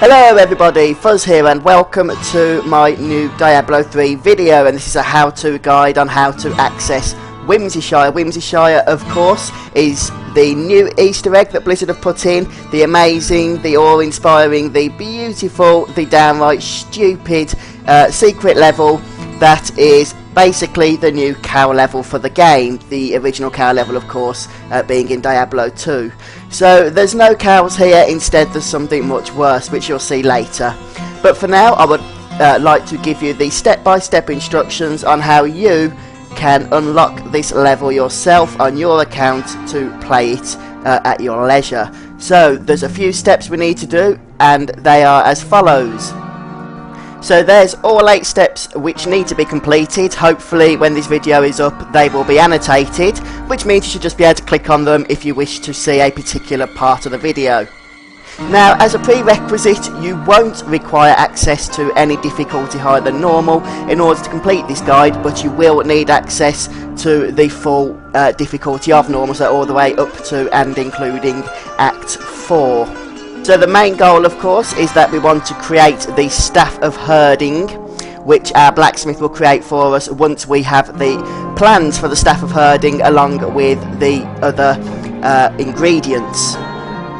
Hello everybody, Fuzz here and welcome to my new Diablo 3 video, and this is a how-to guide on how to access Whimsyshire. Whimsyshire, of course, is the new Easter egg that Blizzard have put in. The amazing, the awe-inspiring, the beautiful, the downright stupid secret level that is basically the new cow level for the game. The original cow level, of course, being in Diablo 2. So there's no cows here, instead there's something much worse, which you'll see later. But for now, I would like to give you the step-by-step instructions on how you can unlock this level yourself on your account to play it at your leisure. So there's a few steps we need to do, and they are as follows. So there's all 8 steps which need to be completed. Hopefully when this video is up they will be annotated, which means you should just be able to click on them if you wish to see a particular part of the video. Now, as a prerequisite, you won't require access to any difficulty higher than normal in order to complete this guide, but you will need access to the full difficulty of normal, so all the way up to and including Act 4. So the main goal, of course, is that we want to create the Staff of Herding, which our blacksmith will create for us once we have the plans for the Staff of Herding along with the other ingredients.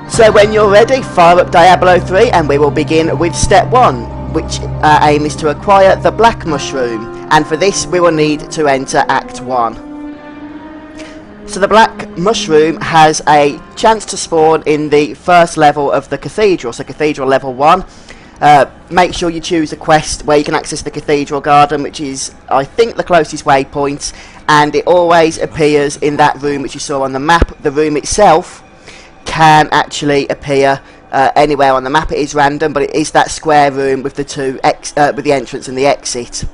So when you're ready, fire up Diablo 3 and we will begin with step 1, which our aim is to acquire the black mushroom, and for this we will need to enter Act 1. So the black mushroom has a chance to spawn in the first level of the cathedral, so cathedral level 1. Make sure you choose a quest where you can access the cathedral garden, which is, I think, the closest waypoint, and it always appears in that room which you saw on the map. The room itself can actually appear anywhere on the map. It is random, but it is that square room with the with the entrance and the exit.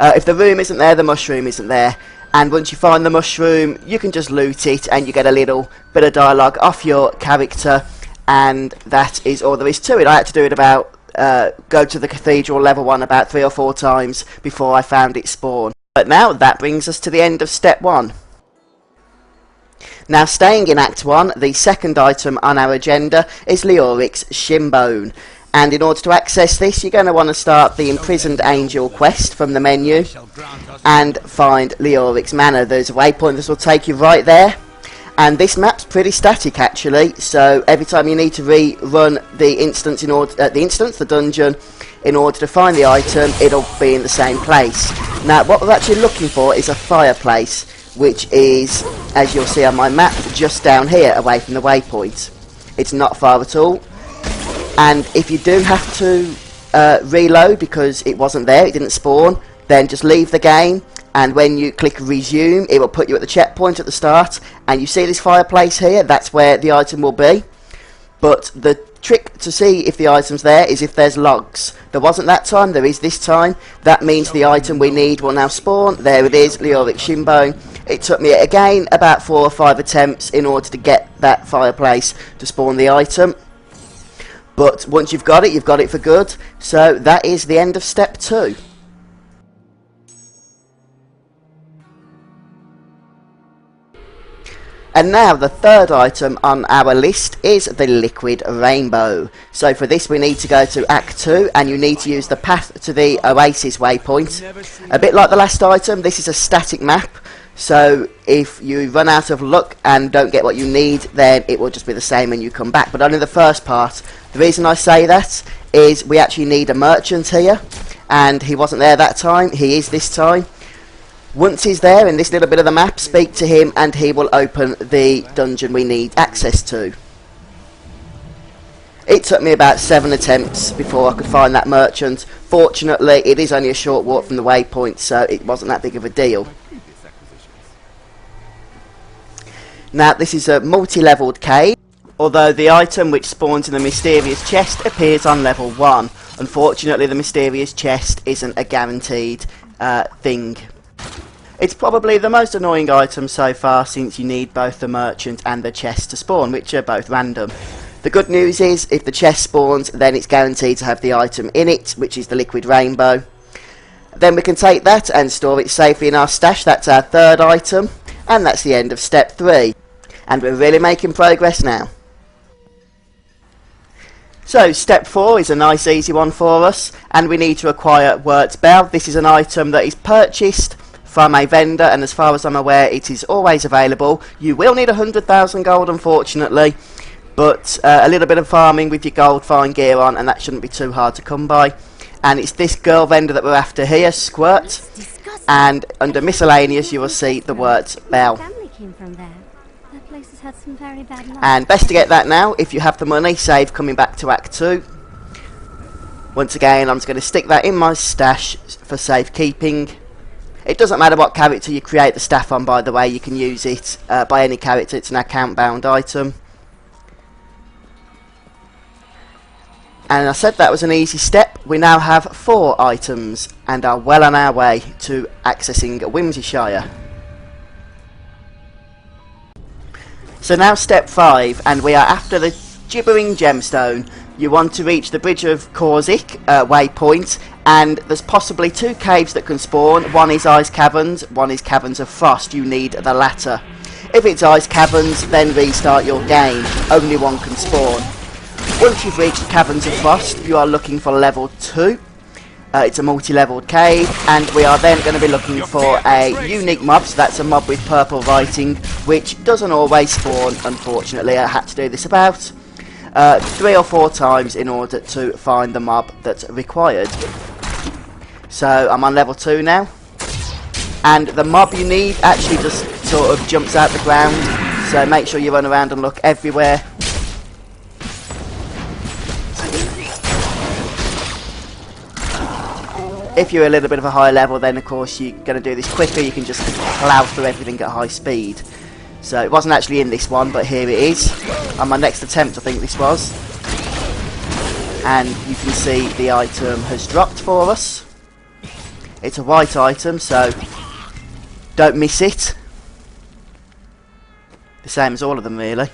If the room isn't there, the mushroom isn't there. And once you find the mushroom, you can just loot it and you get a little bit of dialogue off your character, and that is all there is to it. I had to do it about, go to the cathedral level 1 about 3 or 4 times before I found it spawn. But now that brings us to the end of step 1. Now, staying in Act 1, the second item on our agenda is Leoric's Shinbone. And in order to access this, you're going to want to start the Imprisoned Angel quest from the menu and find Leoric's Manor. There's a waypoint that will take you right there. And this map's pretty static actually, so every time you need to rerun the instance the dungeon, in order to find the item, it'll be in the same place. Now, what we're actually looking for is a fireplace, which is, as you'll see on my map, just down here away from the waypoint. It's not far at all. And if you do have to reload because it wasn't there, it didn't spawn, then just leave the game, and when you click resume, it will put you at the checkpoint at the start, and you see this fireplace here, that's where the item will be. But the trick to see if the item's there is if there's logs. There wasn't that time, there is this time. That means the item we need will now spawn. There it is, Leoric's Shinbone. It took me again about 4 or 5 attempts in order to get that fireplace to spawn the item. But once you've got it for good. So that is the end of step 2. And now the third item on our list is the Liquid Rainbow. So for this we need to go to Act 2, and you need to use the path to the Oasis waypoint. A bit like the last item, this is a static map. So if you run out of luck and don't get what you need, then it will just be the same when you come back. But only the first part. The reason I say that is we actually need a merchant here, and he wasn't there that time. He is this time. Once he's there in this little bit of the map, speak to him and he will open the dungeon we need access to. It took me about 7 attempts before I could find that merchant. Fortunately, it is only a short walk from the waypoint, so it wasn't that big of a deal. Now, this is a multi-leveled cave, although the item which spawns in the mysterious chest appears on level 1. Unfortunately, the mysterious chest isn't a guaranteed thing. It's probably the most annoying item so far, since you need both the merchant and the chest to spawn, which are both random. The good news is, if the chest spawns, then it's guaranteed to have the item in it, which is the Liquid Rainbow. Then we can take that and store it safely in our stash. That's our third item, and that's the end of step 3. And we're really making progress now. So step 4 is a nice easy one for us, and we need to acquire Wirt's Bell. This is an item that is purchased from a vendor, and as far as I'm aware it is always available. You will need 100,000 gold unfortunately, but a little bit of farming with your gold fine gear on and that shouldn't be too hard to come by. And it's this girl vendor that we're after here, Squirt, and under miscellaneous you will see the Wirt's Bell. And best to get that now if you have the money, save coming back to Act 2. Once again, I'm just going to stick that in my stash for safekeeping. It doesn't matter what character you create the staff on, by the way, you can use it by any character, it's an account bound item. And I said that was an easy step. We now have 4 items and are well on our way to accessing Whimsyshire. So now step 5, and we are after the Gibbering Gemstone. You want to reach the Bridge of Korzik waypoint, and there's possibly 2 caves that can spawn. One is Ice Caverns, one is Caverns of Frost. You need the latter. If it's Ice Caverns, then restart your game. Only one can spawn. Once you've reached Caverns of Frost, you are looking for level 2. It's a multi-leveled cave, and we are then going to be looking for a unique mob. So that's a mob with purple writing, which doesn't always spawn, unfortunately. I had to do this about 3 or 4 times in order to find the mob that's required. So I'm on level 2 now, and the mob you need actually just sort of jumps out the ground, so make sure you run around and look everywhere. If you're a little bit of a higher level, then of course you're going to do this quicker. You can just plough through everything at high speed. So it wasn't actually in this one, but here it is. On my next attempt, I think this was. And you can see the item has dropped for us. It's a white item, so don't miss it. The same as all of them, really.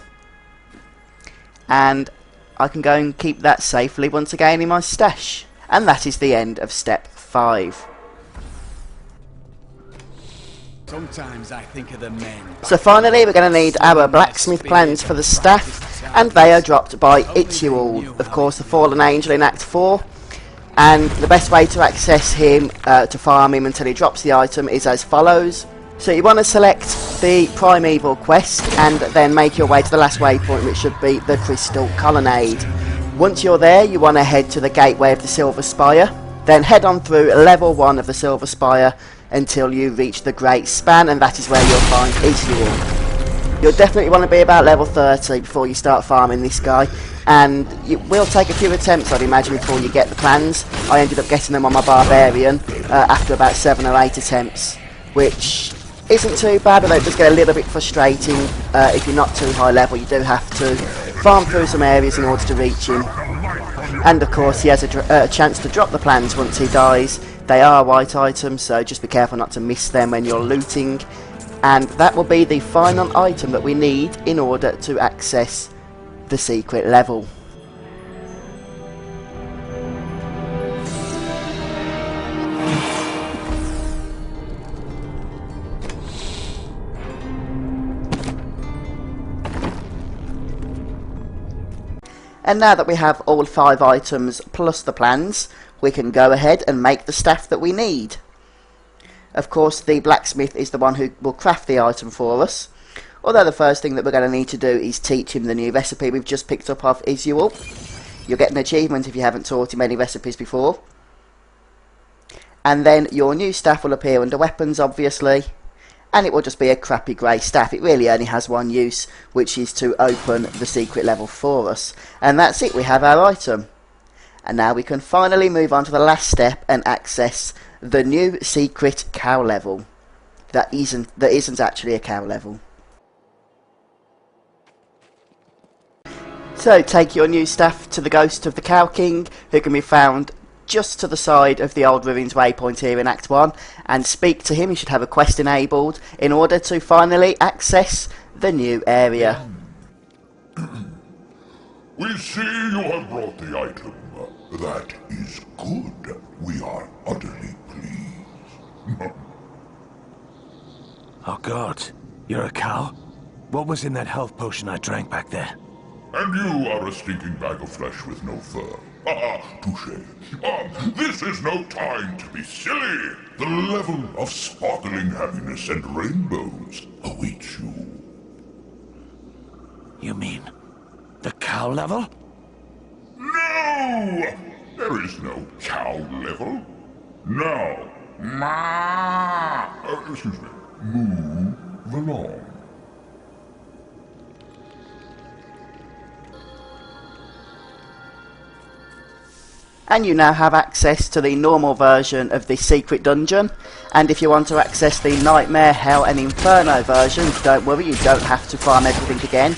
And I can go and keep that safely once again in my stash. And that is the end of step 5. Sometimes I think of the men. So finally we're going to need our blacksmith plans for the staff, and they are dropped by Itchual, of course the fallen angel in Act 4. And the best way to access him, to farm him until he drops the item, is as follows. So you want to select the Primeval quest and then make your way to the last waypoint, which should be the Crystal Colonnade. Once you're there, you want to head to the gateway of the Silver Spire, then head on through level 1 of the Silver Spire until you reach the Great Span, and that is where you'll find Itchual. You'll definitely want to be about level 30 before you start farming this guy, and it will take a few attempts, I'd imagine, before you get the plans. I ended up getting them on my Barbarian after about 7 or 8 attempts, which isn't too bad, although it does get a little bit frustrating. If you're not too high level, you do have to farm through some areas in order to reach him. And of course he has a chance to drop the plans once he dies. They are white items, so just be careful not to miss them when you're looting. And that will be the final item that we need in order to access the secret level. And now that we have all 5 items plus the plans, we can go ahead and make the staff that we need. Of course, the blacksmith is the one who will craft the item for us, although the first thing that we're going to need to do is teach him the new recipe we've just picked up off Itchual. You'll get an achievement if you haven't taught him any recipes before. And then your new staff will appear under weapons, obviously, and it will just be a crappy grey staff. It really only has one use, which is to open the secret level for us. And that's it, we have our item. And now we can finally move on to the last step and access the new secret cow level. That isn't actually a cow level. So take your new staff to the Ghost of the Cow King, who can be found just to the side of the Old Ruins waypoint here in Act 1, and speak to him. He should have a quest enabled in order to finally access the new area. We see you have brought the item. That is good. We are utterly pleased. Oh God, you're a cow? What was in that health potion I drank back there? And you are a stinking bag of flesh with no fur. Touche. This is no time to be silly. The level of sparkling happiness and rainbows awaits you. You mean the cow level? No! There is no cow level. Now, excuse me, move along. And you now have access to the normal version of the secret dungeon, and if you want to access the Nightmare, Hell and Inferno version, don't worry, you don't have to farm everything again.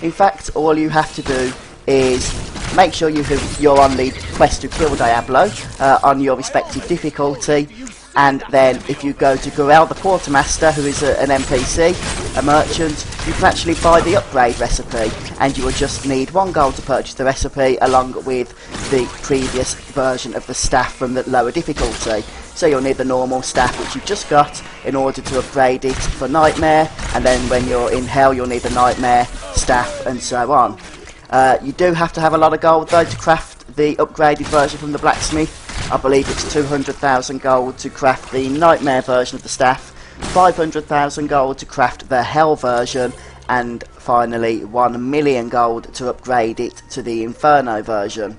In fact, all you have to do is make sure you're on the quest to kill Diablo on your respective difficulty, and then if you go to Gorel the Quartermaster, who is an NPC, a merchant, you can actually buy the upgrade recipe, and you will just need 1 gold to purchase the recipe along with the previous version of the staff from the lower difficulty. So you'll need the normal staff which you've just got in order to upgrade it for Nightmare, and then when you're in Hell you'll need the Nightmare staff and so on. You do have to have a lot of gold though to craft the upgraded version from the blacksmith. I believe it's 200,000 gold to craft the Nightmare version of the staff, 500,000 gold to craft the Hell version, and finally 1 million gold to upgrade it to the Inferno version.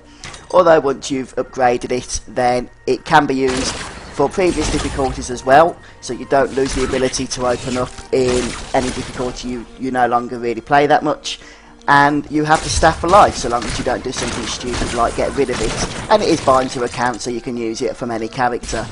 Although once you've upgraded it, then it can be used for previous difficulties as well, so you don't lose the ability to open up in any difficulty you no longer really play that much. And you have the staff for life, so long as you don't do something stupid like get rid of it, and it is bind to account, so you can use it from any character.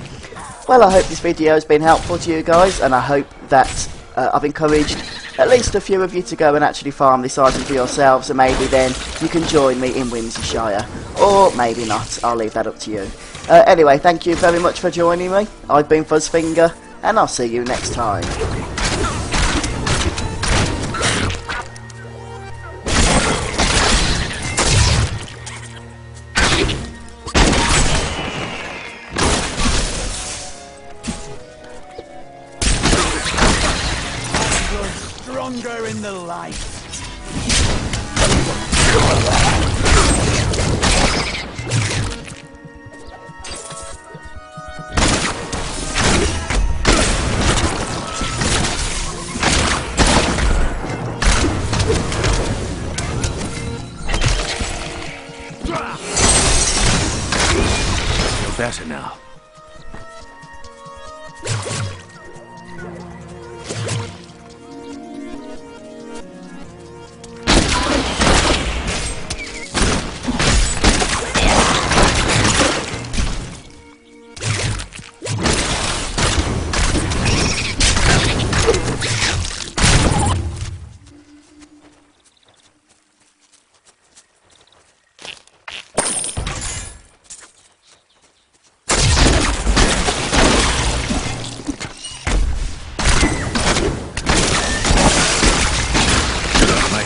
Well, I hope this video has been helpful to you guys, and I hope that I've encouraged at least a few of you to go and actually farm this item for yourselves, and maybe then you can join me in Whimsyshire, or maybe not. I'll leave that up to you. Anyway, thank you very much for joining me. I've been Fuzzfinger, and I'll see you next time. Stronger in the light. Feel better now.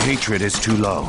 Hatred is too low.